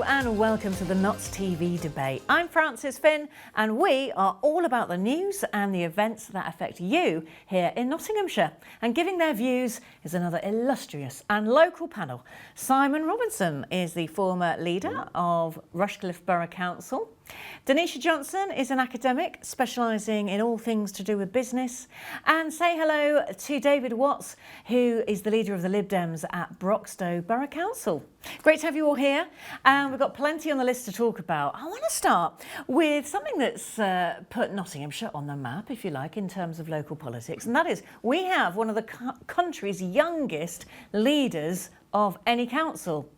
Hello and welcome to the Notts TV debate. I'm Frances Finn and we are all about the news and the events that affect you here in Nottinghamshire. And giving their views is another illustrious and local panel. Simon Robinson is the former leader of Rushcliffe Borough Council. Denisha Johnson is an academic specialising in all things to do with business. And say hello to David Watts, who is the leader of the Lib Dems at Broxtowe Borough Council. Great to have you all here. And we've got plenty on the list to talk about. I want to start with something that's put Nottinghamshire on the map, if you like, in terms of local politics. And that is, we have one of the country's youngest leaders of any council.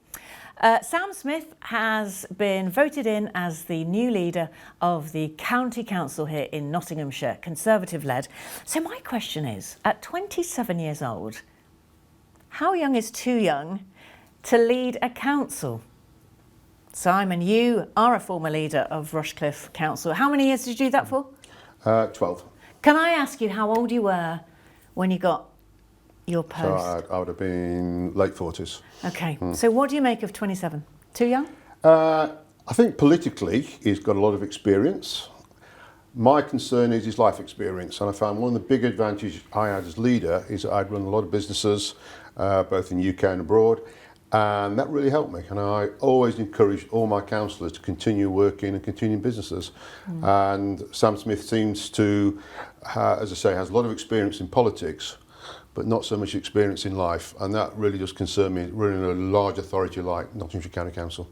Sam Smith has been voted in as the new leader of the County Council here in Nottinghamshire, Conservative-led. So my question is, at 27 years old, how young is too young to lead a council? Simon, you are a former leader of Rushcliffe Council. How many years did you do that for? 12. Can I ask you how old you were when you got your post? So I would have been late 40s. Okay, so what do you make of 27? Too young? I think politically he's got a lot of experience. My concern is his life experience, and I found one of the big advantages I had as leader is that I'd run a lot of businesses, both in the UK and abroad, and that really helped me. And I always encourage all my councillors to continue working and continue businesses. And Sam Smith seems to, as I say, has a lot of experience in politics, but not so much experience in life, and that really does concern me, running a large authority like Nottinghamshire County Council.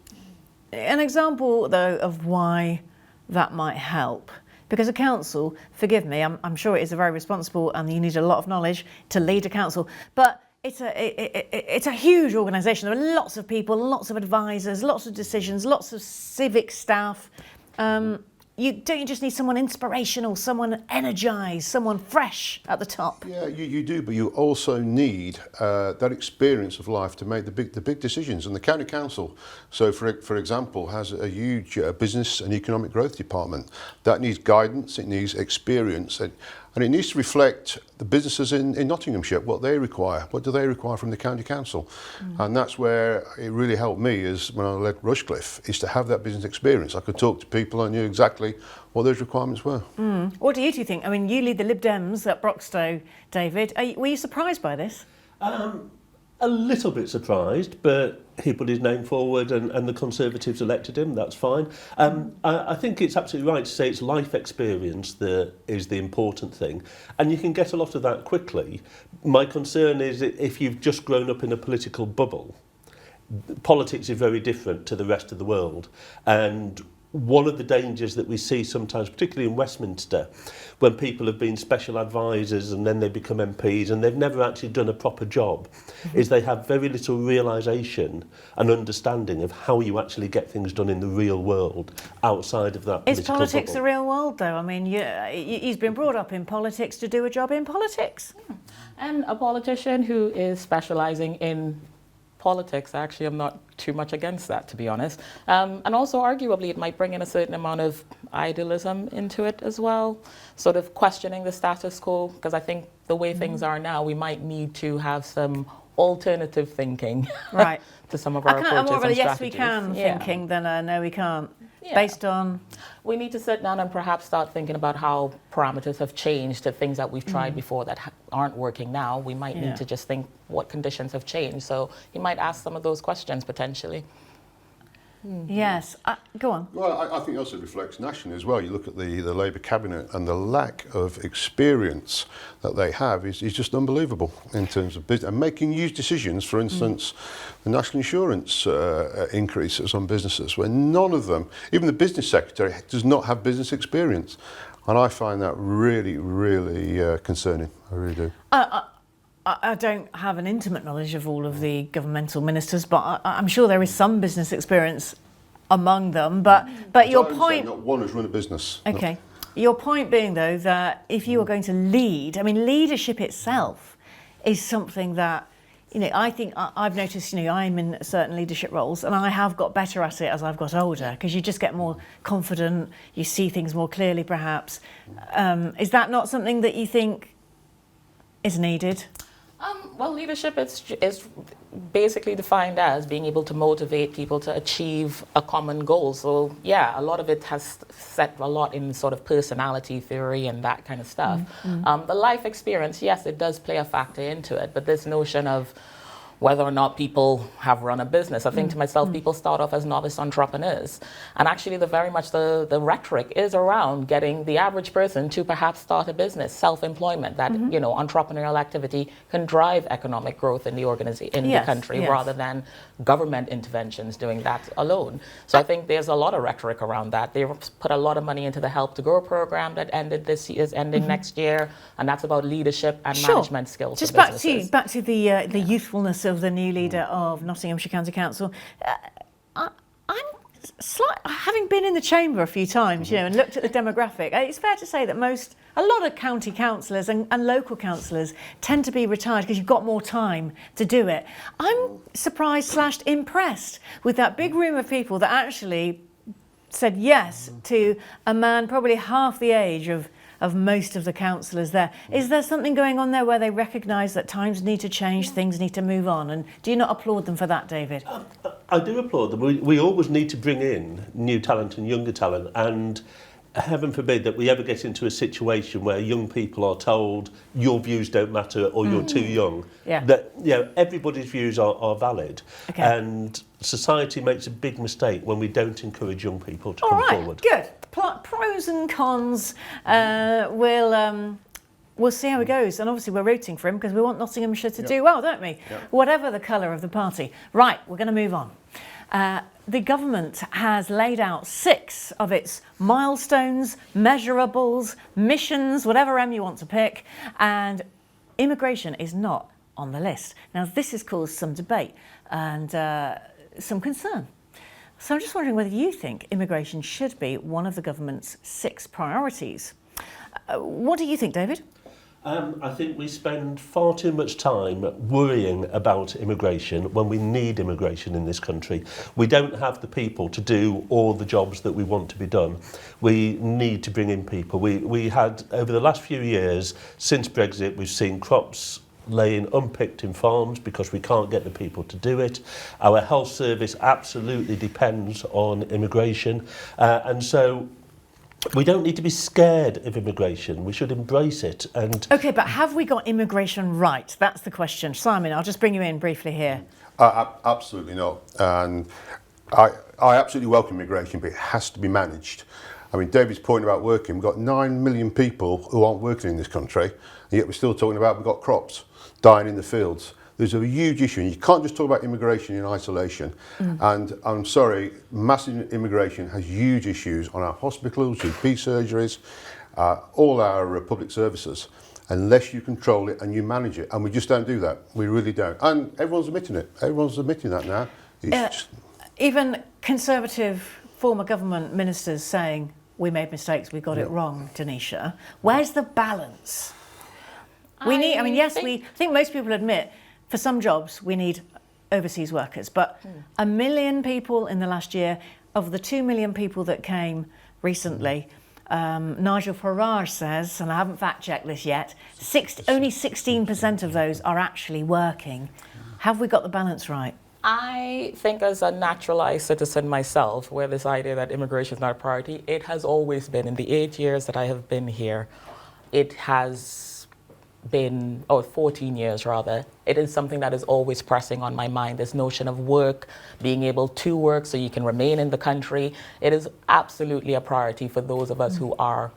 An example, though, of why that might help, because a council, forgive me, I'm sure it is a very responsible and you need a lot of knowledge to lead a council, but it's a huge organisation. There are lots of people, lots of advisors, lots of decisions, lots of civic staff. Don't you just need someone inspirational, someone energised, someone fresh at the top? Yeah, you do, but you also need that experience of life to make the big decisions. And the county council, so for example, has a huge business and economic growth department that needs guidance, it needs experience, and it needs to reflect the businesses in Nottinghamshire, what they require. What do they require from the county council? And that's where it really helped me, is when I led Rushcliffe, is to have that business experience. I could talk to people, I knew exactly what those requirements were. What do you two think? I mean, you lead the Lib Dems at Broxtowe, David. Were you surprised by this? A little bit surprised, but he put his name forward and the Conservatives elected him, that's fine. I think it's absolutely right to say it's life experience that is the important thing, and you can get a lot of that quickly. My concern is that if you've just grown up in a political bubble, politics is very different to the rest of the world, and one of the dangers that we see sometimes, particularly in Westminster, when people have been special advisors and then they become MPs and they've never actually done a proper job, is they have very little realisation and understanding of how you actually get things done in the real world outside of that political bubble. Is politics the real world, though? I mean, he's been brought up in politics to do a job in politics. And a politician who is specialising in politics, actually, I'm not too much against that, to be honest. And also, arguably, it might bring in a certain amount of idealism into it as well, sort of questioning the status quo, because I think the way things are now, we might need to have some alternative thinking right. to some of our approaches and strategies. Yes, we can thinking than a no, we can't. Yeah. Based on? We need to sit down and perhaps start thinking about how parameters have changed to things that we've tried before that aren't working now. We might need to just think what conditions have changed. So you might ask some of those questions potentially. Yes, go on. Well, I think it also reflects nationally as well. You look at the Labour cabinet and the lack of experience that they have is just unbelievable in terms of business and making huge decisions. For instance, the national insurance increases on businesses, where none of them, even the business secretary, does not have business experience, and I find that really, really concerning. I really do. I don't have an intimate knowledge of all of the governmental ministers, but I'm sure there is some business experience among them. But your point... Not one has run a business. Okay. Your point being, though, that if you are going to lead, I mean, leadership itself is something that, I think I've noticed, I'm in certain leadership roles and I have got better at it as I've got older, because you just get more confident, you see things more clearly, perhaps. Is that not something that you think is needed? Well, leadership is basically defined as being able to motivate people to achieve a common goal. So yeah, a lot of it has set a lot in sort of personality theory and that kind of stuff. The life experience, yes, it does play a factor into it, but this notion of whether or not people have run a business. I think to myself, people start off as novice entrepreneurs. And actually, very much the rhetoric is around getting the average person to perhaps start a business, self-employment, that, you know, entrepreneurial activity can drive economic growth in the organization, in the country, rather than government interventions doing that alone. So I think there's a lot of rhetoric around that. They put a lot of money into the Help to Grow program that ended this year, is ending next year, and that's about leadership and management skills. Just for businesses. back to the youthfulness of the new leader of Nottinghamshire County Council. I'm having been in the chamber a few times, you know, and looked at the demographic. It's fair to say that a lot of county councillors and local councillors tend to be retired because you've got more time to do it. I'm surprised / impressed with that big room of people that actually said yes to a man probably half the age of most of the councillors there. Is there something going on there where they recognise that times need to change, things need to move on? And do you not applaud them for that, David? I do applaud them. We always need to bring in new talent and younger talent, and heaven forbid that we ever get into a situation where young people are told your views don't matter or you're too young. Yeah. That, you know, everybody's views are valid. Okay. And society makes a big mistake when we don't encourage young people to come forward. Good. Pros and cons. We'll see how it goes. And obviously we're rooting for him because we want Nottinghamshire to do well, don't we? Whatever the colour of the party. Right, we're going to move on. The government has laid out 6 of its milestones, measurables, missions, whatever M you want to pick, and immigration is not on the list. Now, this has caused some debate and some concern. So I'm just wondering whether you think immigration should be one of the government's 6 priorities. What do you think, David? I think we spend far too much time worrying about immigration when we need immigration in this country. We don't have the people to do all the jobs that we want to be done. We need to bring in people. We had, over the last few years, since Brexit, we've seen crops laying unpicked in farms because we can't get the people to do it. Our health service absolutely depends on immigration. And so we don't need to be scared of immigration. We should embrace it. And OK, but have we got immigration right? That's the question. Simon, I'll just bring you in briefly here. Absolutely not. And I absolutely welcome immigration, but it has to be managed. I mean, David's point about working, we've got 9 million people who aren't working in this country, and yet we're still talking about we've got crops dying in the fields. There's a huge issue, and you can't just talk about immigration in isolation. And I'm sorry, massive immigration has huge issues on our hospitals, GP surgeries, all our public services, unless you control it and you manage it. And we just don't do that. We really don't. And everyone's admitting it. Everyone's admitting that now. Even Conservative former government ministers saying, we made mistakes, we got it wrong, Denisha. Where's the balance? I think most people admit for some jobs we need overseas workers, but 1 million people in the last year, of the 2 million people that came recently, Nigel Farage says, and I haven't fact-checked this yet, only 16% of those are actually working. Have we got the balance right? I think as a naturalized citizen myself, where this idea that immigration is not a priority, it has always been. In the 8 years that I have been here, it has been, 14 years rather, it is something that is always pressing on my mind. This notion of work, being able to work so you can remain in the country, it is absolutely a priority for those of us who are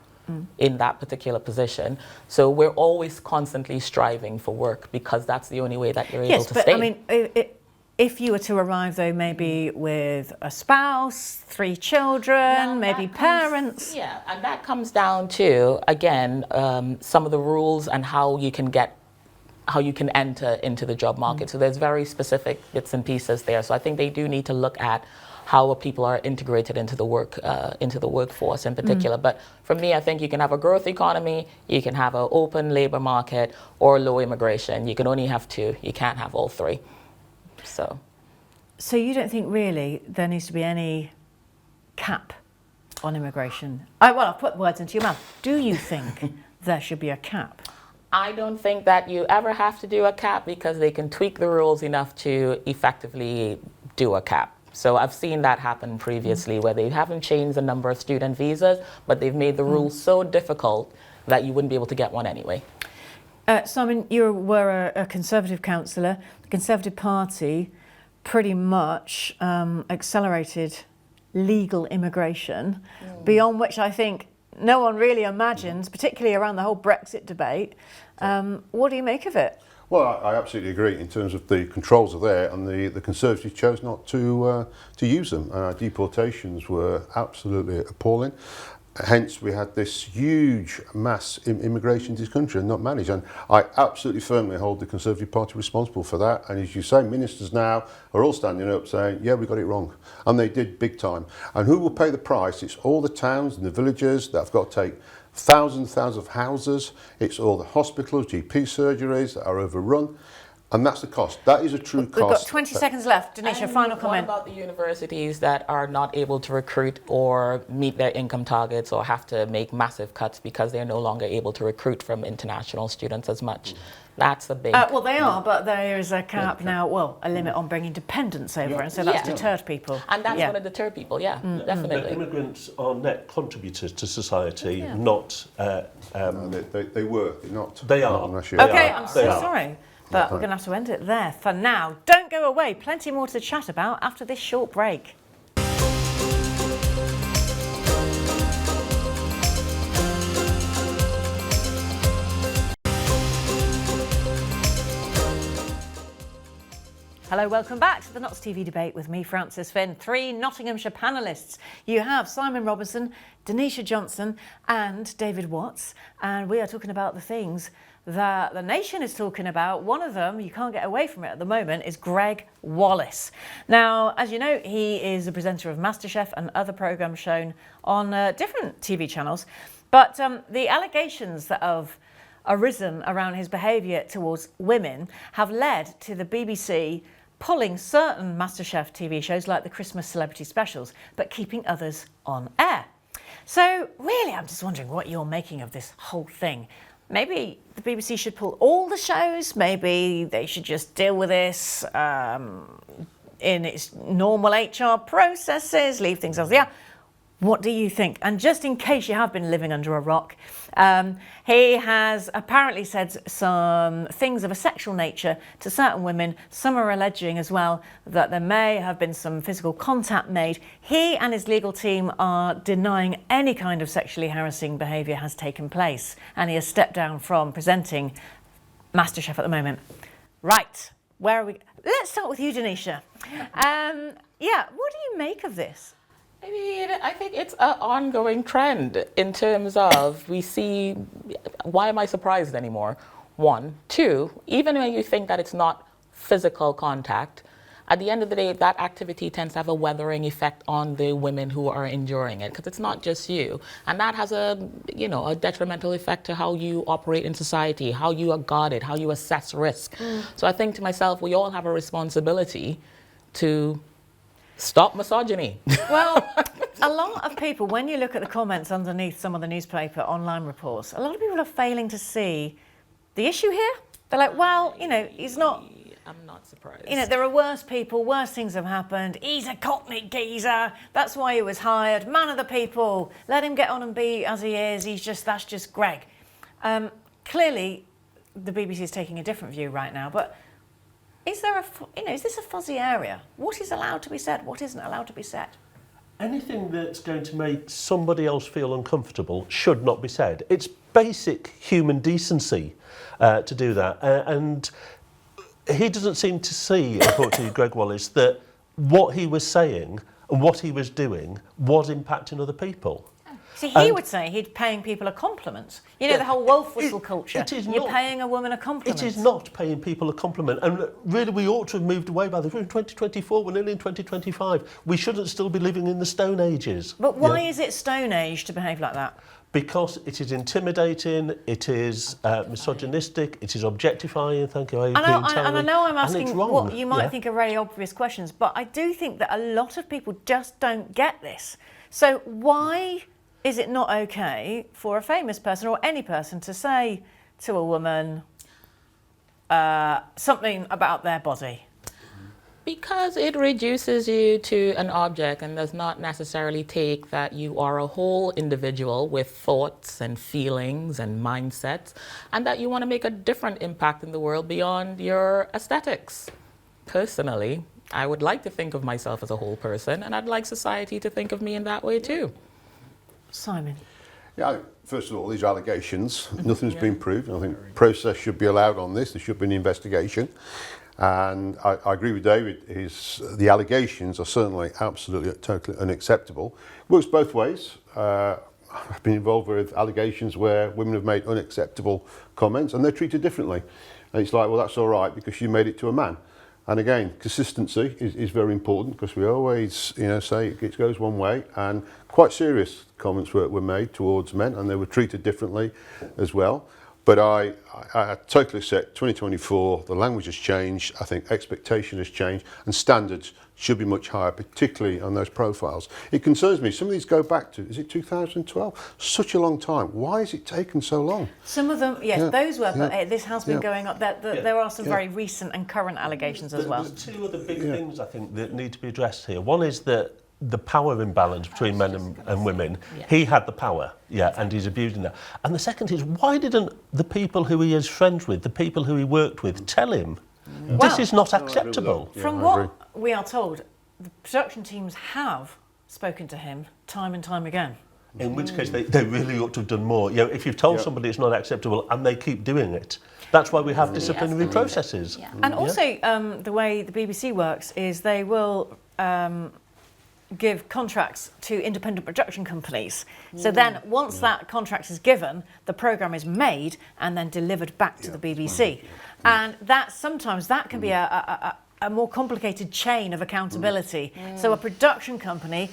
in that particular position. So we're always constantly striving for work because that's the only way that you're able to stay. I mean, if you were to arrive, though, maybe with a spouse, 3 children, maybe parents. Yeah, and that comes down to, again, some of the rules and how you can enter into the job market. So there's very specific bits and pieces there. So I think they do need to look at how people are integrated into the workforce in particular. But for me, I think you can have a growth economy, you can have an open labor market, or low immigration. You can only have 2. You can't have all 3. So you don't think really there needs to be any cap on immigration? I've put words into your mouth. Do you think there should be a cap? I don't think that you ever have to do a cap because they can tweak the rules enough to effectively do a cap. So I've seen that happen previously where they haven't changed the number of student visas, but they've made the rules so difficult that you wouldn't be able to get one anyway. Simon, you were a Conservative councillor. The Conservative Party pretty much accelerated legal immigration, beyond which I think no one really imagines, particularly around the whole Brexit debate. What do you make of it? Well, I absolutely agree in terms of the controls are there, and the Conservatives chose not to use them. Deportations were absolutely appalling. Hence, we had this huge mass immigration into this country and not managed. And I absolutely firmly hold the Conservative Party responsible for that. And as you say, ministers now are all standing up saying, yeah, we got it wrong. And they did big time. And who will pay the price? It's all the towns and the villages that have got to take thousands of houses. It's all the hospitals, GP surgeries that are overrun. And that's the cost. That is a true cost. We've got 20 seconds left. Denisha, final comment. What about the universities that are not able to recruit or meet their income targets or have to make massive cuts because they're no longer able to recruit from international students as much? That's a big... well, they are, but there is a cap now, well, a limit on bringing dependents over, and so that's deterred people. And that's going to deter people, definitely. But immigrants are net contributors to society, not... They were, not... They are. Okay, I'm so sorry. But we're going to have to end it there for now. Don't go away. Plenty more to chat about after this short break. Hello, welcome back to the Notts TV debate with me, Frances Finn. 3 Nottinghamshire panellists. You have Simon Robinson, Denisha Johnson and David Watts. And we are talking about the things that the nation is talking about. One of them, you can't get away from it at the moment, is Greg Wallace. Now, as you know, he is the presenter of MasterChef and other programmes shown on different TV channels. But the allegations that have arisen around his behaviour towards women have led to the BBC pulling certain MasterChef TV shows like the Christmas celebrity specials, but keeping others on air. So really, I'm just wondering what you're making of this whole thing. Maybe the BBC should pull all the shows. Maybe they should just deal with this in its normal HR processes, leave things as they are. What do you think? And just in case you have been living under a rock, he has apparently said some things of a sexual nature to certain women. Some are alleging as well that there may have been some physical contact made. He and his legal team are denying any kind of sexually harassing behaviour has taken place, and he has stepped down from presenting MasterChef at the moment. Right, where are we? Let's start with you, Denisha. Yeah, what do you make of this? I mean, I think it's an ongoing trend in terms of we see, why am I surprised anymore? 1. 2, even when you think that it's not physical contact, at the end of the day, that activity tends to have a weathering effect on the women who are enduring it, because it's not just you. And that has a detrimental effect to how you operate in society, how you are guarded, how you assess risk. So I think to myself, we all have a responsibility to stop misogyny. Well, a lot of people, when you look at the comments underneath some of the newspaper online reports, a lot of people are failing to see the issue here. They're like, well, he's not... I'm not surprised. There are worse people, worse things have happened. He's a Cockney geezer. That's why he was hired. Man of the people. Let him get on and be as he is. That's just Greg. Clearly, the BBC is taking a different view right now, but is this a fuzzy area? What is allowed to be said? What isn't allowed to be said? Anything that's going to make somebody else feel uncomfortable should not be said. It's basic human decency to do that. And he doesn't seem to see, unfortunately, Greg Wallace, that what he was saying and what he was doing was impacting other people. See, he would say he'd paying people a compliment. The whole wolf whistle culture. You're paying a woman a compliment. It is not paying people a compliment. And really, we ought to have moved away by the 2024. We're nearly in 2025. We shouldn't still be living in the Stone Ages. But why is it Stone Age to behave like that? Because it is intimidating, it is misogynistic, it is objectifying. Thank you. And I know I'm asking what you might think are very obvious questions, but I do think that a lot of people just don't get this. So why is it not okay for a famous person or any person to say to a woman something about their body? Because it reduces you to an object and does not necessarily take that you are a whole individual with thoughts and feelings and mindsets, and that you want to make a different impact in the world beyond your aesthetics. Personally, I would like to think of myself as a whole person, and I'd like society to think of me in that way too. Simon? Yeah, first of all, these allegations, nothing's been proved. I think process should be allowed on this. There should be an investigation. And I agree with David. The allegations are certainly absolutely totally unacceptable. Works both ways. I've been involved with allegations where women have made unacceptable comments and they're treated differently. And it's like, well, that's all right because you made it to a man. And again, consistency is very important because we always, say it goes one way, and quite serious comments were made towards men and they were treated differently as well. But I totally accept 2024, the language has changed, I think expectation has changed, and standards should be much higher, particularly on those profiles. It concerns me, some of these go back to, is it 2012? Such a long time. Why has it taken so long? Some of them, yes, those were, but this has been going up. There are some very recent and current allegations as well. There's two other big things, I think, that need to be addressed here. One is that the power imbalance between men and women. Yeah. He had the power, and he's abusing that. And the second is, why didn't the people who he is friends with, the people who he worked with, tell him this is not acceptable? From what we are told, the production teams have spoken to him time and time again. In which case, they really ought to have done more. If you've told somebody it's not acceptable and they keep doing it, that's why we have disciplinary processes. Yeah. And also, the way the BBC works is they will give contracts to independent production companies. So then once that contract is given, the programme is made and then delivered back to the BBC. And sometimes that can be a more complicated chain of accountability. So a production company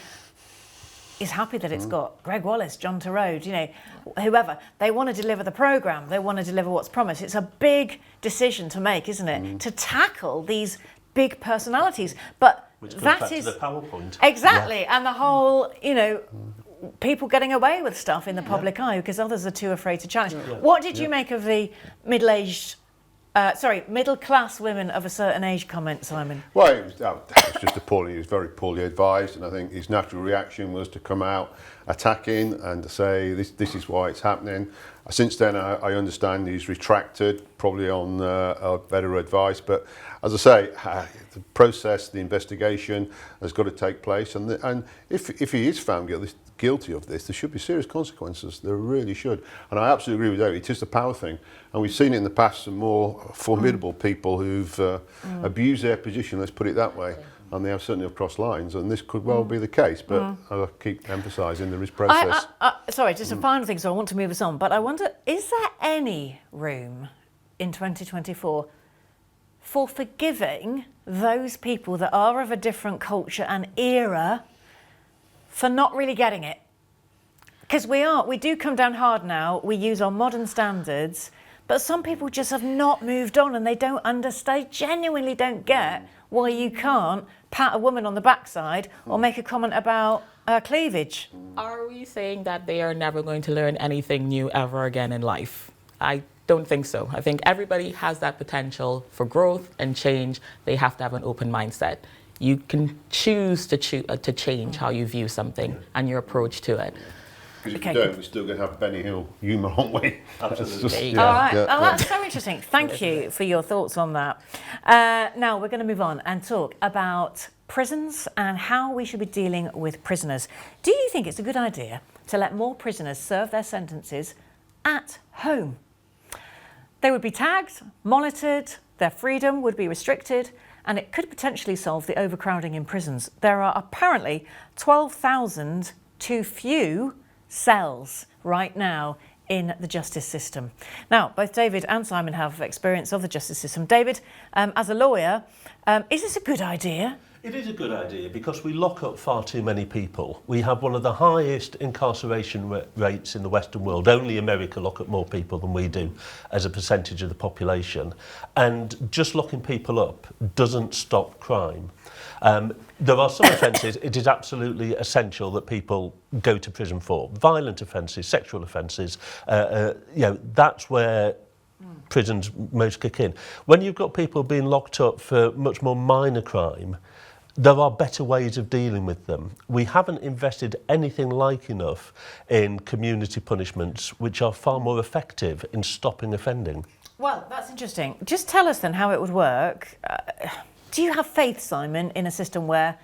is happy that it's got Greg Wallace, John Turode, whoever. They want to deliver the programme. They want to deliver what's promised. It's a big decision to make, isn't it? To tackle these big personalities. But which comes that back is to the PowerPoint. Exactly, and the whole, people getting away with stuff in the public eye because others are too afraid to challenge. What did you make of the middle-class women of a certain age comment, Simon? Well, that was just appalling. He was very poorly advised, and I think his natural reaction was to come out attacking and to say this is why it's happening. Since then, I understand he's retracted, probably on better advice. But as I say, the process, the investigation has got to take place, and if he is found guilty of this, there should be serious consequences. There really should. And I absolutely agree with you. It is the power thing. And we've seen it in the past, some more formidable people who've abused their position, let's put it that way. And they have certainly crossed lines, and this could well be the case, but I'll keep emphasising there is process. Sorry, just a final thing, so I want to move us on, but I wonder, is there any room in 2024 for forgiving those people that are of a different culture and era for not really getting it? Because we do come down hard now, we use our modern standards, but some people just have not moved on and they don't understand, genuinely don't get why you can't pat a woman on the backside or make a comment about cleavage. Are we saying that they are never going to learn anything new ever again in life? I don't think so. I think everybody has that potential for growth and change. They have to have an open mindset. You can choose to change how you view something and your approach to it. Because if we don't, we're still going to have Benny Hill humour, aren't we? Absolutely. All right. That's so interesting. Thank you for your thoughts on that. Now we're going to move on and talk about prisons and how we should be dealing with prisoners. Do you think it's a good idea to let more prisoners serve their sentences at home? They would be tagged, monitored, their freedom would be restricted, and it could potentially solve the overcrowding in prisons. There are apparently 12,000 too few cells right now in the justice system. Now, both David and Simon have experience of the justice system. David, as a lawyer, is this a good idea? It is a good idea because we lock up far too many people. We have one of the highest incarceration rates in the Western world. Only America lock up more people than we do as a percentage of the population. And just locking people up doesn't stop crime. There are some offences it is absolutely essential that people go to prison for. Violent offences, sexual offences, that's where prisons most kick in. When you've got people being locked up for much more minor crime, there are better ways of dealing with them. We haven't invested anything like enough in community punishments, which are far more effective in stopping offending. Well, that's interesting. Just tell us then how it would work. Do you have faith, Simon, in a system where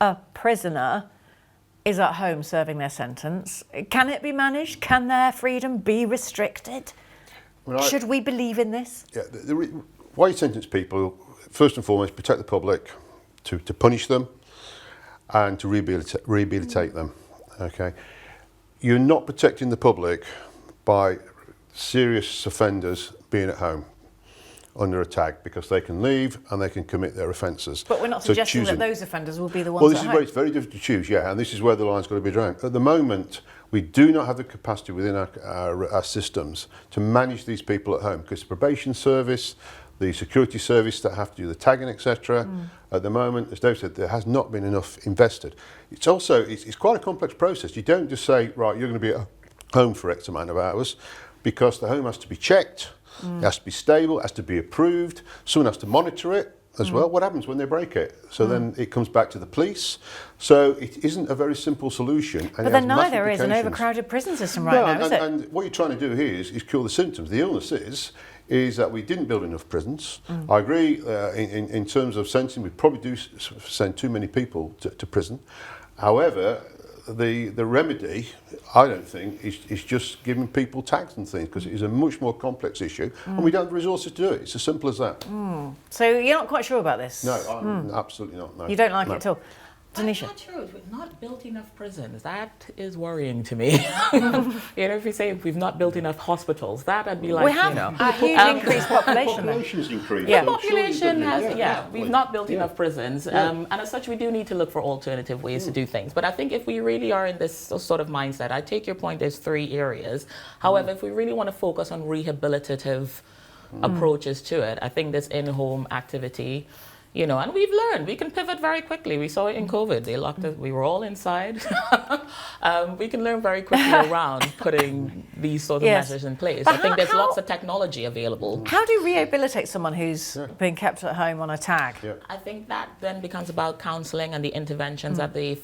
a prisoner is at home serving their sentence? Can it be managed? Can their freedom be restricted? Should we believe in this? Yeah, why you sentence people, first and foremost, protect the public, to punish them and to rehabilitate them. Okay, you're not protecting the public by serious offenders being at home under attack, because they can leave and they can commit their offences. But we're not suggesting that those offenders will be the ones Well, this at is home. where it's very difficult to choose, yeah, and this is where the line's got to be drawn. At the moment, we do not have the capacity within our systems to manage these people at home, because the probation service, the security service that have to do the tagging, etc. At the moment, as Dave said, there has not been enough invested. It's also, it's quite a complex process. You don't just say, right, you're going to be at home for X amount of hours, because the home has to be checked, it has to be stable, it has to be approved, someone has to monitor it as well. What happens when they break it? So then it comes back to the police. So it isn't a very simple solution. But then neither is an overcrowded prison system right now, is it? And what you're trying to do here is cure the symptoms. The illness is that we didn't build enough prisons. I agree in terms of sentencing, we probably do send too many people to prison. However, the remedy, I don't think, is just giving people tags and things, because it is a much more complex issue and we don't have the resources to do it. It's as simple as that. So you're not quite sure about this? No, I'm absolutely not. No. You don't like it at all? Tanisha? I'm not sure. We've not built enough prisons. That is worrying to me. If we say we've not built enough hospitals, that I'd be like, We have a huge increased population. Population's increased. Yeah. The population has, we've not built Yeah. enough prisons. And as such, we do need to look for alternative ways to do things. But I think if we really are in this sort of mindset, I take your point, there's 3 areas. However, if we really want to focus on rehabilitative approaches to it, I think this in-home activity, and we've learned we can pivot very quickly. We saw it in COVID. They locked us. We were all inside. We can learn very quickly around putting these sort of measures in place. But I think there's lots of technology available. How do you rehabilitate someone who's been kept at home on a tag? Yeah. I think that then becomes about counselling and the interventions that the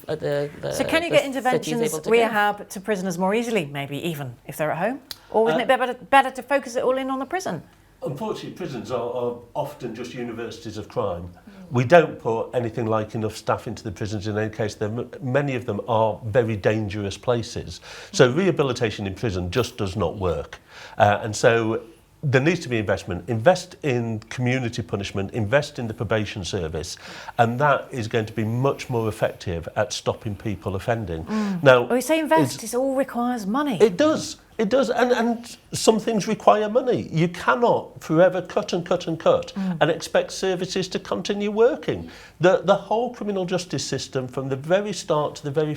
So can you get interventions, rehab to prisoners more easily, maybe even if they're at home? Or isn't it better to focus it all in on the prison? Unfortunately, prisons are often just universities of crime. We don't put anything like enough staff into the prisons in any case. Many of them are very dangerous places. So rehabilitation in prison just does not work. And so there needs to be investment. Invest in community punishment, invest in the probation service, and that is going to be much more effective at stopping people offending. Now, When we say invest, it all requires money. It does. It does, and some things require money. You cannot forever cut and expect services to continue working. The whole criminal justice system, from the very start to the very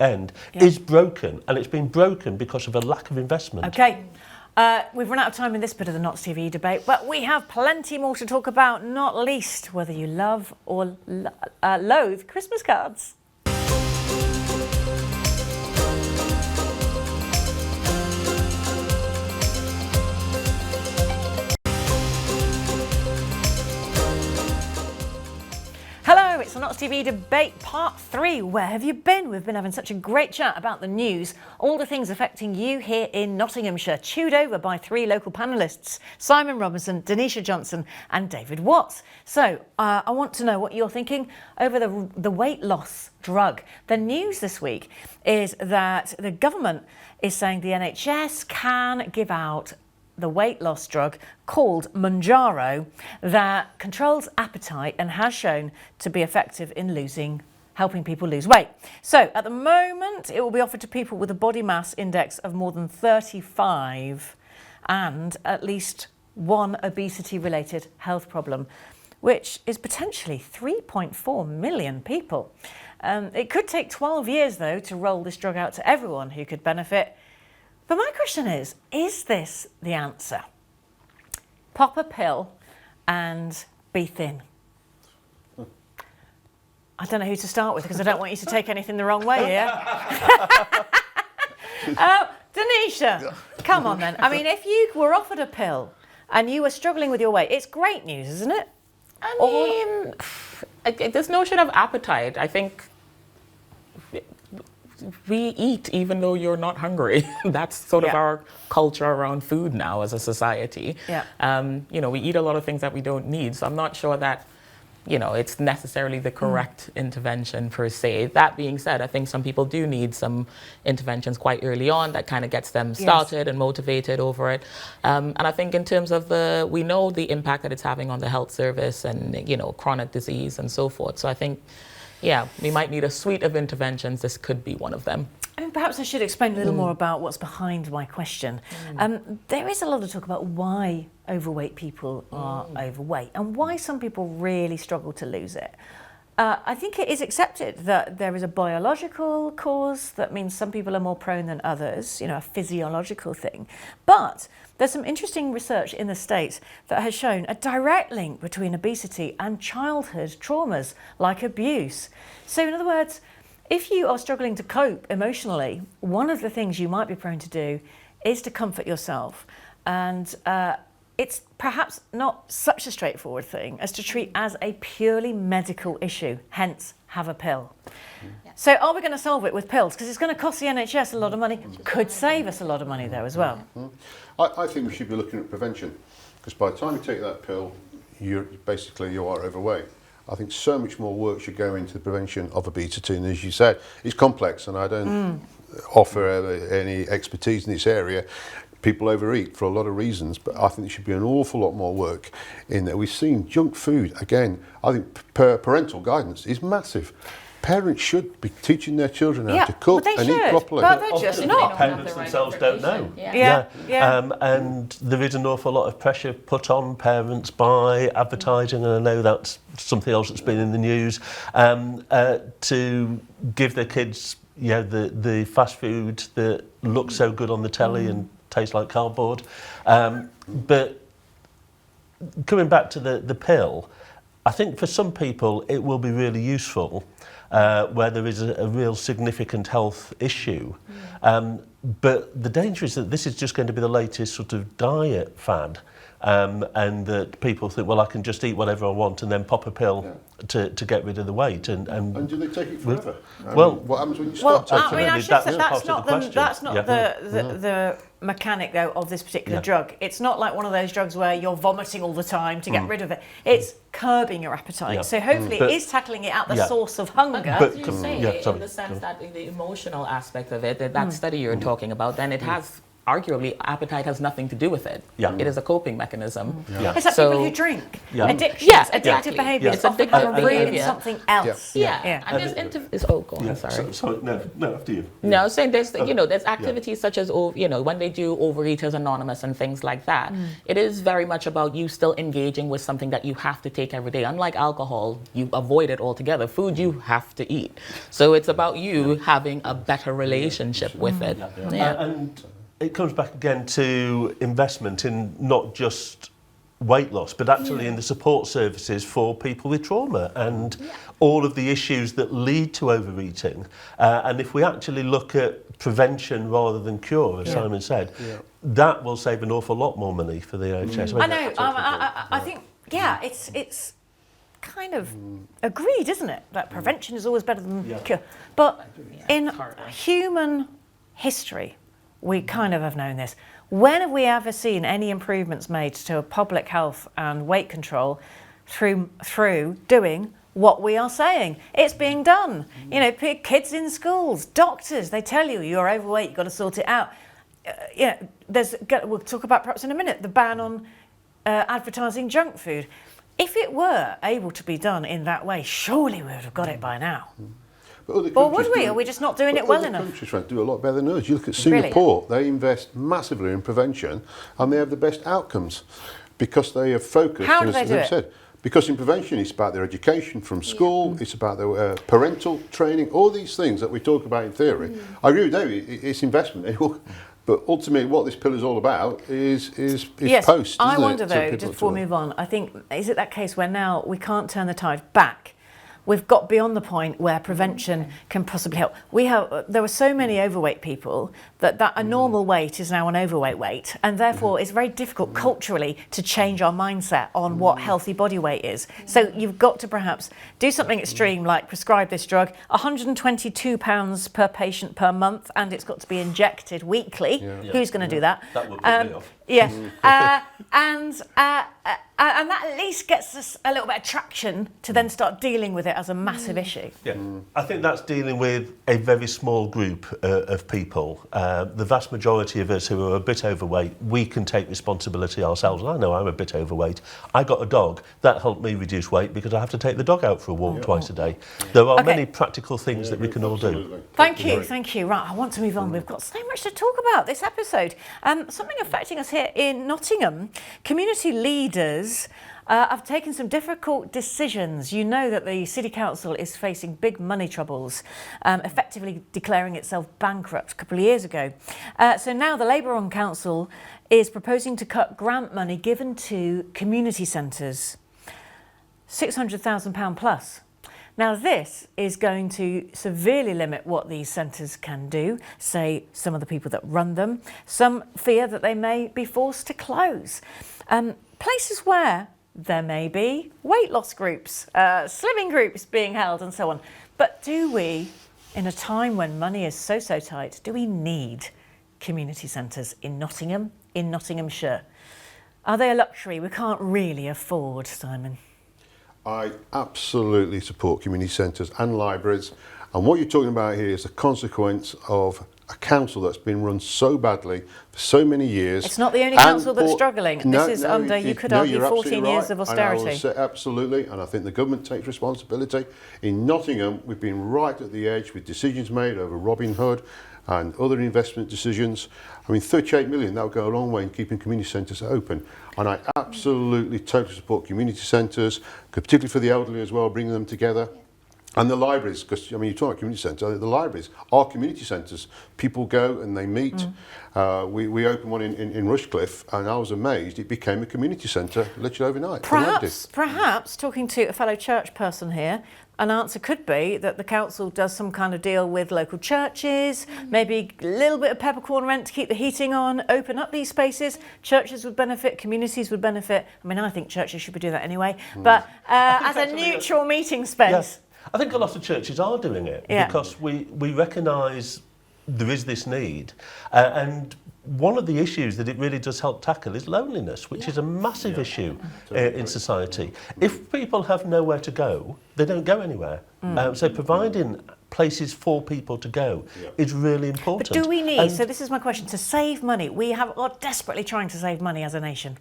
end, is broken, and it's been broken because of a lack of investment. Okay. We've run out of time in this bit of the Notts TV debate, but we have plenty more to talk about, not least whether you love or loathe Christmas cards. Hello, it's the Notts TV debate part 3. Where have you been? We've been having such a great chat about the news, all the things affecting you here in Nottinghamshire, chewed over by 3 local panellists, Simon Robinson, Denisha Johnson and David Watts. So I want to know what you're thinking over the weight loss drug. The news this week is that the government is saying the NHS can give out the weight loss drug called Mounjaro that controls appetite and has shown to be effective in helping people lose weight. So at the moment, it will be offered to people with a body mass index of more than 35 and at least one obesity-related health problem, which is potentially 3.4 million people. It could take 12 years, though, to roll this drug out to everyone who could benefit. But my question is this the answer? Pop a pill and be thin. I don't know who to start with because I don't want you to take anything the wrong way here. Denisha, come on then. I mean, if you were offered a pill and you were struggling with your weight. It's great news, isn't it? I mean, this notion of appetite, I think we eat even though you're not hungry. That's sort of our culture around food now as a society. Yeah. You know, we eat a lot of things that we don't need, so I'm not sure that, you know, it's necessarily the correct intervention per se. That being said, I think some people do need some interventions quite early on that kind of gets them started and motivated over it. And I think in terms of we know the impact that it's having on the health service and, you know, chronic disease and so forth. So I think, yeah, we might need a suite of interventions. This could be one of them. I mean, perhaps I should explain a little more about what's behind my question. There is a lot of talk about why overweight people are overweight and why some people really struggle to lose it. I think it is accepted that there is a biological cause that means some people are more prone than others, you know, a physiological thing. But there's some interesting research in the States that has shown a direct link between obesity and childhood traumas like abuse. So in other words, if you are struggling to cope emotionally, one of the things you might be prone to do is to comfort yourself. And it's perhaps not such a straightforward thing as to treat as a purely medical issue, hence have a pill. So are we going to solve it with pills? Because it's going to cost the NHS a lot of money, could save us a lot of money though as well. I think we should be looking at prevention, because by the time you take that pill, you are overweight. I think so much more work should go into the prevention of obesity, and as you said, it's complex, and I don't offer any expertise in this area. People overeat for a lot of reasons, but I think there should be an awful lot more work in there. We've seen junk food, again, I think parental guidance is massive. Parents should be teaching their children how to cook and eat properly. But they're just not. Parents themselves don't know. Yeah. And there is an awful lot of pressure put on parents by advertising, and I know that's something else that's been in the news, to give their kids, you know, the fast food that looks so good on the telly and tastes like cardboard. But coming back to the pill, I think for some people it will be really useful where there is a real significant health issue. But the danger is that this is just going to be the latest sort of diet fad. And that people think, well, I can just eat whatever I want and then pop a pill to get rid of the weight. And do they take it forever? What happens when you stop taking it? That's not the mechanic though of this particular drug. It's not like one of those drugs where you're vomiting all the time to get rid of it. It's curbing your appetite. So hopefully it is tackling it at the source of hunger. But you say in the sense that the emotional aspect of it, that study you're talking about, then it has arguably appetite has nothing to do with it. It is a coping mechanism. It's like people who drink. Addictions, addictive behaviours. It's addictive behaviour. Something else. And there's sorry. No, after you. No, I was saying there's there's activities such as when they do Overeaters Anonymous and things like that. It is very much about you still engaging with something that you have to take every day. Unlike alcohol, you avoid it altogether. Food you have to eat. So it's about you having a better relationship with it. And it comes back again to investment in not just weight loss, but actually in the support services for people with trauma and all of the issues that lead to overeating. And if we actually look at prevention rather than cure, as Simon said, that will save an awful lot more money for the NHS. I know. I think, it's kind of agreed, isn't it? That prevention is always better than cure. But in human history, we kind of have known this. When have we ever seen any improvements made to public health and weight control through doing what we are saying? It's being done. You know, kids in schools, doctors, they tell you you're overweight, you've got to sort it out. We'll talk about perhaps in a minute the ban on advertising junk food. If it were able to be done in that way, surely we would have got it by now. Or would we? Are we just not doing it well enough? Other countries do a lot better than us. You look at Singapore, they invest massively in prevention and they have the best outcomes because they have focused. How do they do it? Because in prevention, it's about their education from school, it's about their parental training, all these things that we talk about in theory. I agree with David, it's investment. But ultimately, what this pill is all about is post. I wonder though, just before we move on, I think, is it that case where now we can't turn the tide back? we've got beyond the point where prevention can possibly help. There were so many overweight people that a normal weight is now an overweight weight, and therefore it's very difficult culturally to change our mindset on what healthy body weight is. So you've got to perhaps do something extreme like prescribe this drug, £122 per patient per month, and it's got to be injected weekly. Who's going to do that? That would put me off. Yeah, and that at least gets us a little bit of traction to then start dealing with it as a massive issue. Yeah, I think that's dealing with a very small group of people. The vast majority of us who are a bit overweight, we can take responsibility ourselves. And I know I'm a bit overweight. I got a dog. That helped me reduce weight because I have to take the dog out for a walk twice a day. There are many practical things that we can all do. Thank you. Right, I want to move on. We've got so much to talk about this episode. Something affecting us here in Nottingham. Community leaders have taken some difficult decisions. You know that the City Council is facing big money troubles, effectively declaring itself bankrupt a couple of years ago. So now the Labour-run council is proposing to cut grant money given to community centres, £600,000 plus. Now this is going to severely limit what these centres can do, say some of the people that run them. Some fear that they may be forced to close. Places where there may be weight loss groups, slimming groups being held and so on. But do we, in a time when money is so tight, do we need community centres in Nottingham, in Nottinghamshire? Are they a luxury we can't really afford, Simon? I absolutely support community centres and libraries, and what you're talking about here is a consequence of a council that's been run so badly for so many years. It's not the only council that's struggling. This is under, you could argue, 14 years of austerity. Absolutely, and I think the government takes responsibility. In Nottingham, we've been right at the edge with decisions made over Robin Hood and other investment decisions. I mean, 38 million, that would go a long way in keeping community centres open. And I absolutely, totally support community centres, particularly for the elderly as well, bringing them together. And the libraries, because, I mean, you talk about community centres, the libraries are community centres. People go and they meet. We opened one in Rushcliffe, and I was amazed. It became a community centre literally overnight. Perhaps, talking to a fellow church person here, an answer could be that the council does some kind of deal with local churches, maybe a little bit of peppercorn rent to keep the heating on, open up these spaces. Churches would benefit, communities would benefit. I mean, I think churches should be doing that anyway. But as a neutral meeting space. Yes. I think a lot of churches are doing it because we recognise there is this need. And one of the issues that it really does help tackle is loneliness, which is a massive issue in society. If people have nowhere to go, they don't go anywhere. So providing places for people to go is really important. But do we need, so this is my question, to save money, we are desperately trying to save money as a nation.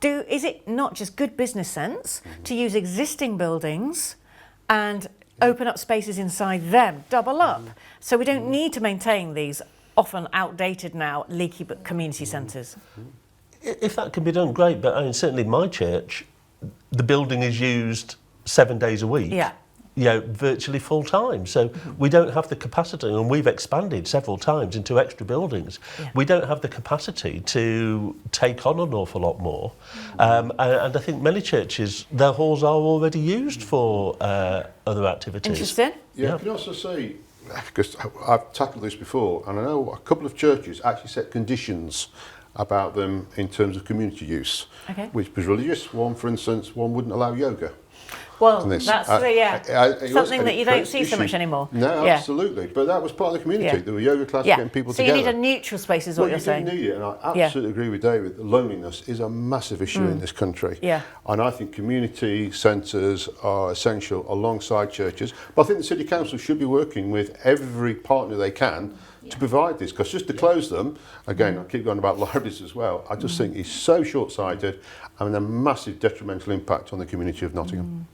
Is it not just good business sense to use existing buildings and open up spaces inside them, double up, so we don't need to maintain these often outdated now, leaky community centres? If that can be done, great, but I mean, certainly my church, the building is used 7 days a week. Virtually full time. So we don't have the capacity, and we've expanded several times into extra buildings. We don't have the capacity to take on an awful lot more. And I think many churches, their halls are already used for other activities. Interesting. I can also say, because I've tackled this before, and I know a couple of churches actually set conditions about them in terms of community use, which was religious. One, for instance, one wouldn't allow yoga. Well, that's something that you don't see so much anymore. No, absolutely. But that was part of the community. There were yoga classes getting people together. So you need a neutral space is what you're saying. You do need it, and I absolutely agree with David. Loneliness is a massive issue in this country. And I think community centres are essential alongside churches. But I think the City Council should be working with every partner they can to provide this, because just to close them, again, I keep going about libraries as well, I just think it's so short-sighted and a massive detrimental impact on the community of Nottingham.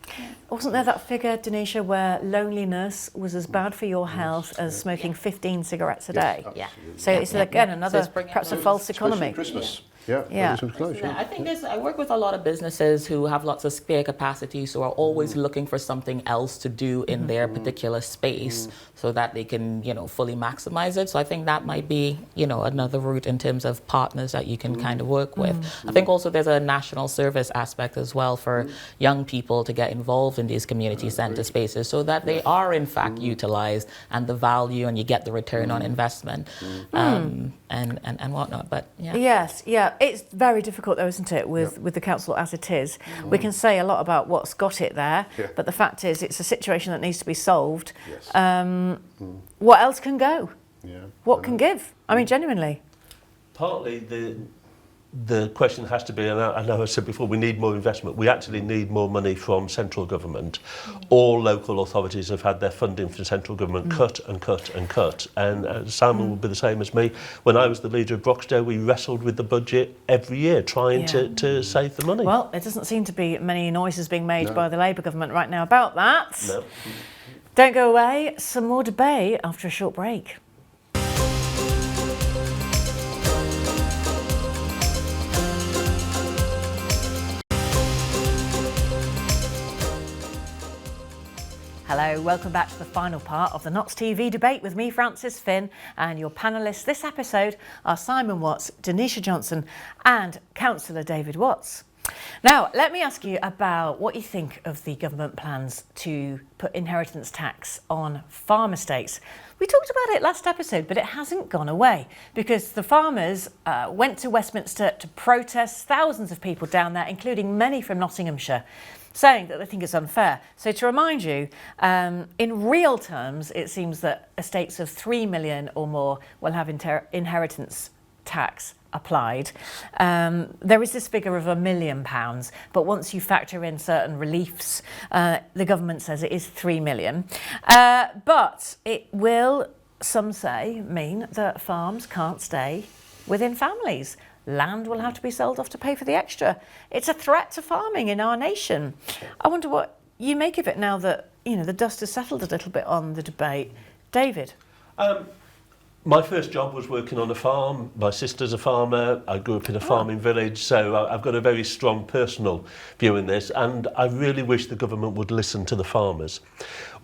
Wasn't there that figure, Denisha, where loneliness was as bad for your health as smoking 15 cigarettes a day? Yes, So it's again another, perhaps a false economy. Christmas. Yeah. Yeah. It's close, Yeah, I think I work with a lot of businesses who have lots of spare capacity, so are always looking for something else to do in their particular space so that they can, fully maximize it. So I think that might be, another route in terms of partners that you can kind of work with. I think also there's a national service aspect as well for young people to get involved in these community center spaces so that they are in fact utilized and the value and you get the return on investment and whatnot. But yeah. Yes, yeah. It's very difficult though, isn't it, with the council as it is. We can say a lot about what's got it there, but the fact is it's a situation that needs to be solved. Yes. What else can go? Yeah. What can give? I mean, genuinely. Partly the question has to be, and I know I said before, we need more investment. We actually need more money from central government. All local authorities have had their funding from central government cut and cut and cut. And Simon would be the same as me. When I was the leader of Broxtowe, we wrestled with the budget every year, trying to save the money. Well, there doesn't seem to be many noises being made by the Labour government right now about that. No. Don't go away. Some more debate after a short break. Hello, welcome back to the final part of the Notts TV debate with me, Francis Finn, and your panellists this episode are Simon Watts, Denisha Johnson and Councillor David Watts. Now, let me ask you about what you think of the government plans to put inheritance tax on farm estates. We talked about it last episode, but it hasn't gone away because the farmers went to Westminster to protest, thousands of people down there, including many from Nottinghamshire, saying that they think it's unfair. So to remind you, in real terms, it seems that estates of 3 million or more will have inheritance tax applied. There is this figure of £1 million, but once you factor in certain reliefs, the government says it is 3 million. But it will, some say, mean that farms can't stay within families. Land will have to be sold off to pay for the extra. It's a threat to farming in our nation. I wonder what you make of it now that, the dust has settled a little bit on the debate. David? My first job was working on a farm. My sister's a farmer. I grew up in a farming village, so I've got a very strong personal view in this, and I really wish the government would listen to the farmers.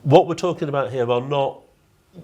What we're talking about here are not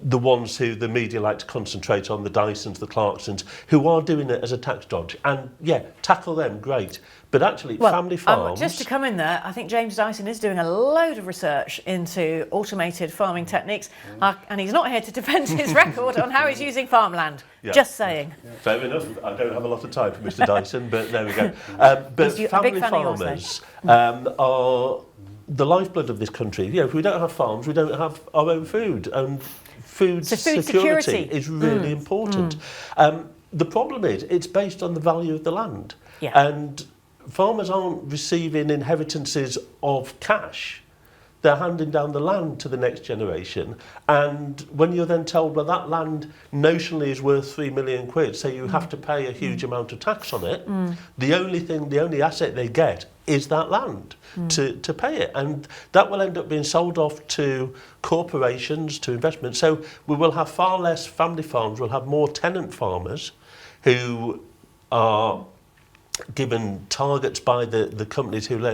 the ones who the media like to concentrate on, the Dysons, the Clarksons, who are doing it as a tax dodge. And yeah, tackle them, great. But actually, family farms... just to come in there, I think James Dyson is doing a load of research into automated farming techniques, and he's not here to defend his record on how he's using farmland. Yeah. Just saying. Yeah. Fair enough. I don't have a lot of time for Mr Dyson, but there we go. But family farmers are the lifeblood of this country. If we don't have farms, we don't have our own food. And food security is really important. The problem is it's based on the value of the land. Yeah. And farmers aren't receiving inheritances of cash. They're handing down the land to the next generation. And when you're then told, well, that land notionally is worth £3 million, so you have to pay a huge amount of tax on it, the only asset they get is that land to pay it. And that will end up being sold off to corporations, to investment. So we will have far less family farms. We'll have more tenant farmers who are given targets by the companies who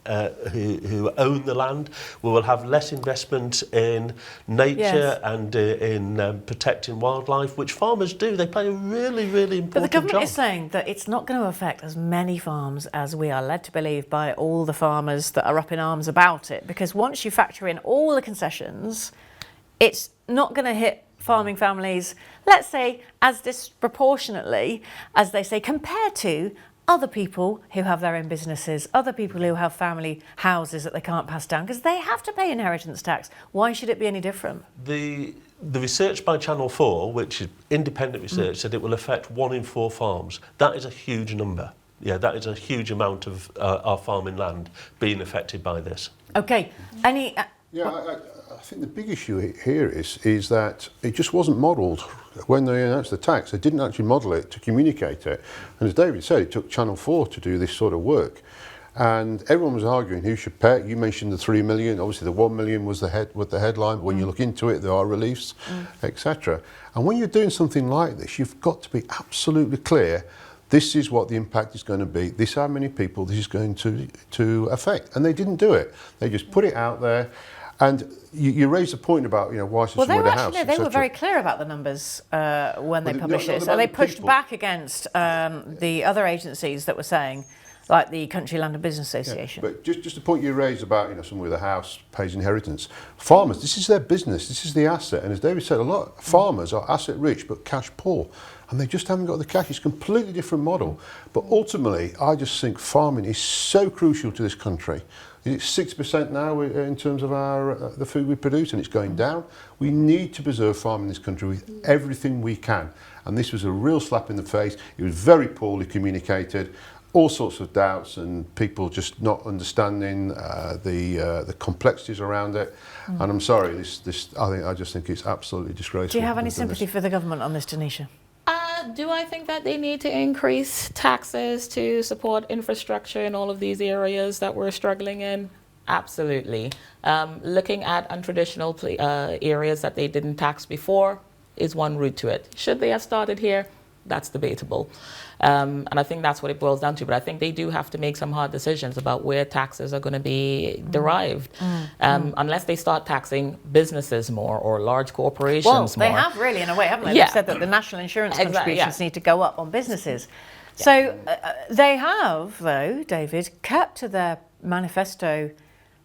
own the land. We will have less investment in nature and in protecting wildlife, which farmers do. They play a really, really important job. But the government is saying that it's not going to affect as many farms as we are led to believe by all the farmers that are up in arms about it, because once you factor in all the concessions, it's not going to hit farming families, let's say, as disproportionately as they say, compared to other people who have their own businesses, other people who have family houses that they can't pass down, because they have to pay inheritance tax. Why should it be any different? The research by Channel 4, which is independent research, said it will affect 1 in 4 farms. That is a huge number. Yeah, that is a huge amount of our farming land being affected by this. OK. I think the big issue here is that it just wasn't modelled when they announced the tax. They didn't actually model it to communicate it. And as David said, it took Channel 4 to do this sort of work. And everyone was arguing who should pay it. You mentioned the 3 million. Obviously, the 1 million was the headline. But when you look into it, there are reliefs, etc. And when you're doing something like this, you've got to be absolutely clear this is what the impact is going to be, this is how many people this is going to affect. And they didn't do it. They just put it out there. And you raised a point about, why should someone a house, they were very clear about the numbers when they published it. So they pushed back against the other agencies that were saying, like the Country Land and Business Association. Yeah, but just the point you raised about, someone with a house pays inheritance. Farmers, this is their business, this is the asset. And as David said, a lot of farmers are asset rich but cash poor. And they just haven't got the cash. It's a completely different model. But ultimately, I just think farming is so crucial to this country. It's 6% now in terms of the food we produce, and it's going down. We need to preserve farming in this country with everything we can. And this was a real slap in the face. It was very poorly communicated. All sorts of doubts and people just not understanding the complexities around it. And I'm sorry, I just think it's absolutely disgraceful. Do you have any sympathy for the government on this, Denisha? Do I think that they need to increase taxes to support infrastructure in all of these areas that we're struggling in? Absolutely. Looking at untraditional areas that they didn't tax before is one route to it. Should they have started here? That's debatable. And I think that's what it boils down to. But I think they do have to make some hard decisions about where taxes are going to be derived. Unless they start taxing businesses more or large corporations more. They have really, in a way, haven't they? Yeah. They've said that the national insurance contributions need to go up on businesses. Yeah. So they have, though, David, kept to their manifesto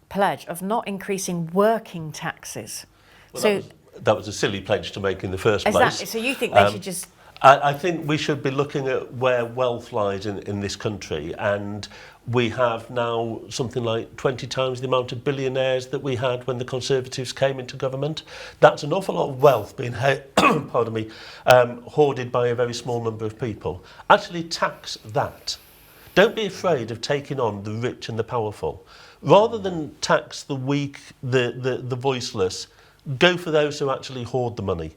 pledge of not increasing working taxes. Well, that was a silly pledge to make in the first place. Exactly. So you think they should just... I think we should be looking at where wealth lies in this country, and we have now something like 20 times the amount of billionaires that we had when the Conservatives came into government. That's an awful lot of wealth being hoarded by a very small number of people. Actually tax that. Don't be afraid of taking on the rich and the powerful. Rather than tax the weak, the voiceless, go for those who actually hoard the money.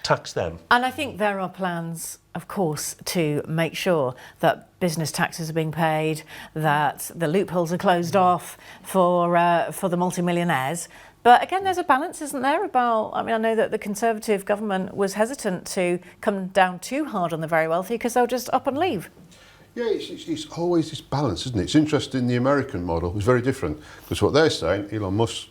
Tax them. And I think there are plans, of course, to make sure that business taxes are being paid, that the loopholes are closed off for the multimillionaires. But again, there's a balance, isn't there, about, I know that the Conservative government was hesitant to come down too hard on the very wealthy because they'll just up and leave. Yeah, it's always this balance, isn't it? It's interesting, the American model is very different, because what they're saying, Elon Musk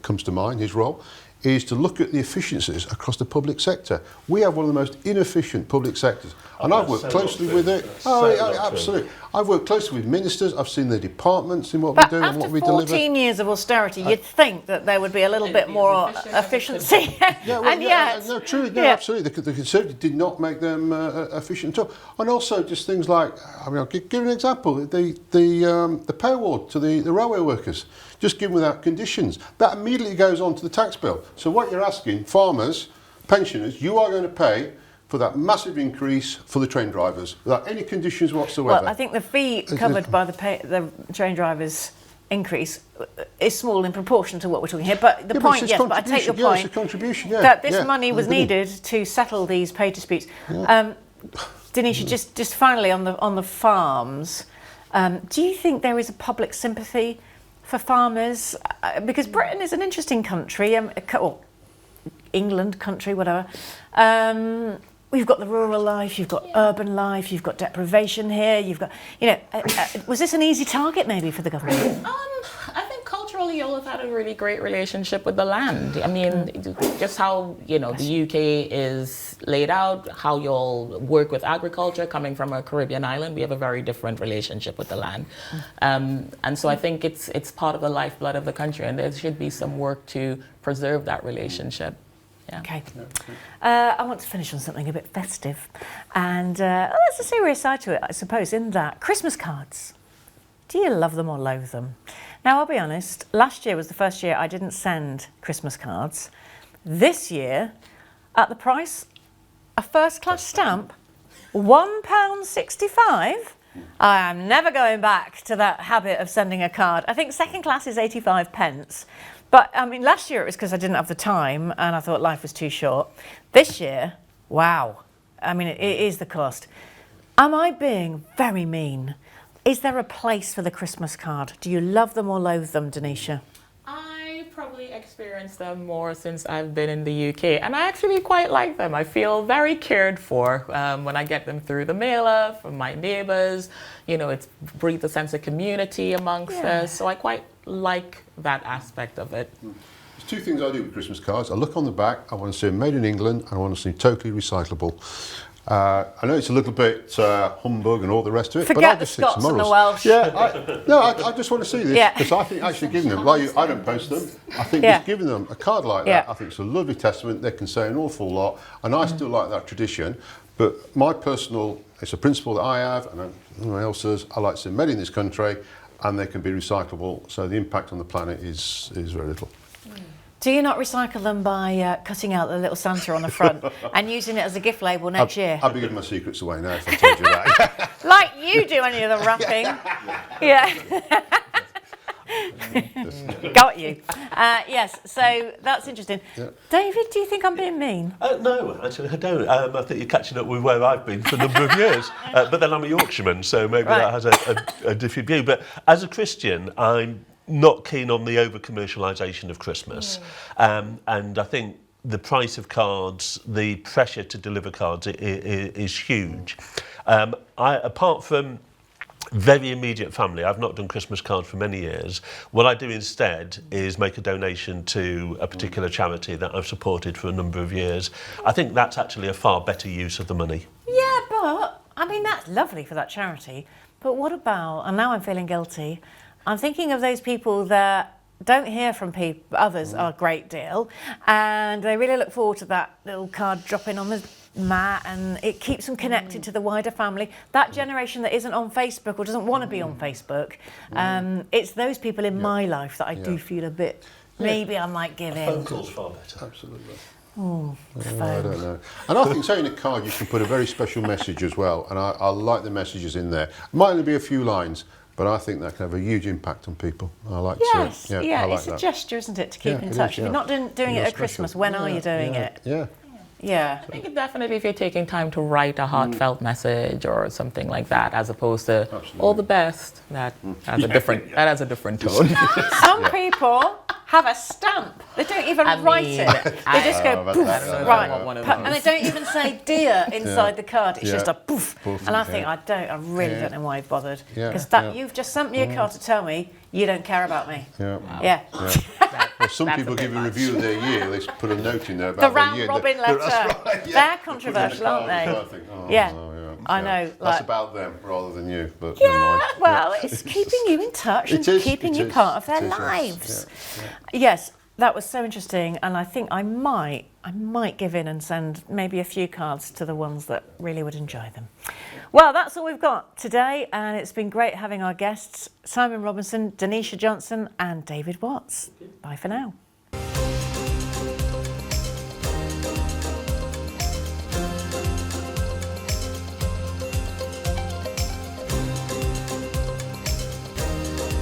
comes to mind, his role, is to look at the efficiencies across the public sector. We have one of the most inefficient public sectors, and I've worked closely with it. Absolutely. I've worked closely with ministers. I've seen their departments in what we do and what we deliver. After 14 years of austerity, you'd think that there would be a little bit more efficiency. Absolutely. The Conservatives did not make them efficient at all. And also just things like, I'll give you an example. The pay award to the railway workers, just given without conditions, that immediately goes on to the tax bill. So what you're asking, farmers, pensioners, you are going to pay for that massive increase for the train drivers without any conditions whatsoever. Well, I think the fee covered by the train drivers increase is small in proportion to what we're talking here. But the point, yes, but I take your point, that this money was needed to settle these pay disputes. Yeah. Denisha, just finally on the farms, do you think there is a public sympathy for farmers? Because Britain is an interesting country, or England country, whatever. You've got the rural life, you've got urban life, you've got deprivation here, you've got, was this an easy target maybe for the government? I think culturally you'll have had a really great relationship with the land. I mean, just how, the UK is laid out, how you'll work with agriculture. Coming from a Caribbean island, we have a very different relationship with the land. And so I think it's part of the lifeblood of the country, and there should be some work to preserve that relationship. Yeah. Okay. I want to finish on something a bit festive. And there's a serious side to it, I suppose, in that Christmas cards. Do you love them or loathe them? Now, I'll be honest, last year was the first year I didn't send Christmas cards. This year, at the price, a first-class stamp, £1.65. I am never going back to that habit of sending a card. I think second class is 85 pence. But, last year it was because I didn't have the time and I thought life was too short. This year, wow. It is the cost. Am I being very mean? Is there a place for the Christmas card? Do you love them or loathe them, Denisha? I probably experienced them more since I've been in the UK, and I actually quite like them. I feel very cared for when I get them through the mailer from my neighbours. You know, it's breathed a sense of community amongst us, so I quite like that aspect of it. There's two things I do with Christmas cards. I look on the back, I want to see them made in England, and I want to see them totally recyclable. I know it's a little bit humbug and all the rest of it, but Forget I the just think it's Scots and the morals. Welsh. I just want to see this, Yeah. because I think actually giving them, like I don't post them, I think Yeah. just giving them a card like that, Yeah. I think it's a lovely testament. They can say an awful lot, and I still like that tradition. But my personal, it's a principle that I have, and anyone else says, I like to see them made in this country, and they can be recyclable, so the impact on the planet is very little. Do you not recycle them by cutting out the little Santa on the front and using it as a gift label next year? I'd be giving my secrets away now if I told you that. Like you do any of the wrapping. Yeah. Got you. Yes, so that's interesting. Yeah. David, do you think I'm being mean? No, actually I don't. I think you're catching up with where I've been for a number of years. But then I'm a Yorkshireman, so maybe Right. that has a different view. But as a Christian, I'm not keen on the over-commercialisation of Christmas. And I think the price of cards, the pressure to deliver cards is huge. Apart from very immediate family, I've not done Christmas cards for many years. What I do instead is make a donation to a particular charity that I've supported for a number of years. I think that's actually a far better use of the money. Yeah, but, I mean, that's lovely for that charity. But what about, and now I'm feeling guilty, I'm thinking of those people that don't hear from others a great deal, and they really look forward to that little card dropping on the mat, and it keeps them connected to the wider family. That generation that isn't on Facebook or doesn't want to be on Facebook, it's those people in my life that I do feel a bit, maybe I might give in. Phone call's far better. Absolutely. Oh, I don't know. And I think, say in a card, you can put a very special message as well, and I like the messages in there. It might only be a few lines, but I think that can have a huge impact on people. I like to yes, see it. I like it's a that. gesture, isn't it, to keep Yeah, in it touch. is, If you're not doing it You're at special. Christmas, when are you doing it? Yeah. Yeah. I think definitely if you're taking time to write a heartfelt message or something like that, as opposed to all the best, that has a different tone. Some people have a stamp. They don't even write it. They just go poof, right, and they don't even say dear inside the card. It's just a poof. And I think I really don't know why you've bothered, because you've just sent me a card to tell me you don't care about me. Yeah. Well, some people give a review of their year. They put a note in there about The their round year. robin letter. That's right, They're controversial, aren't they? I think, Yeah. no, I know, That's like- about them rather than you. But never Yeah, mind. well, it's keeping you in touch and It is, keeping it you is, part of their it is, yes. lives. Yeah. Yes, that was so interesting, and I think I might give in and send maybe a few cards to the ones that really would enjoy them. Well, that's all we've got today, and it's been great having our guests, Simon Robinson, Denisha Johnson and David Watts. Bye for now.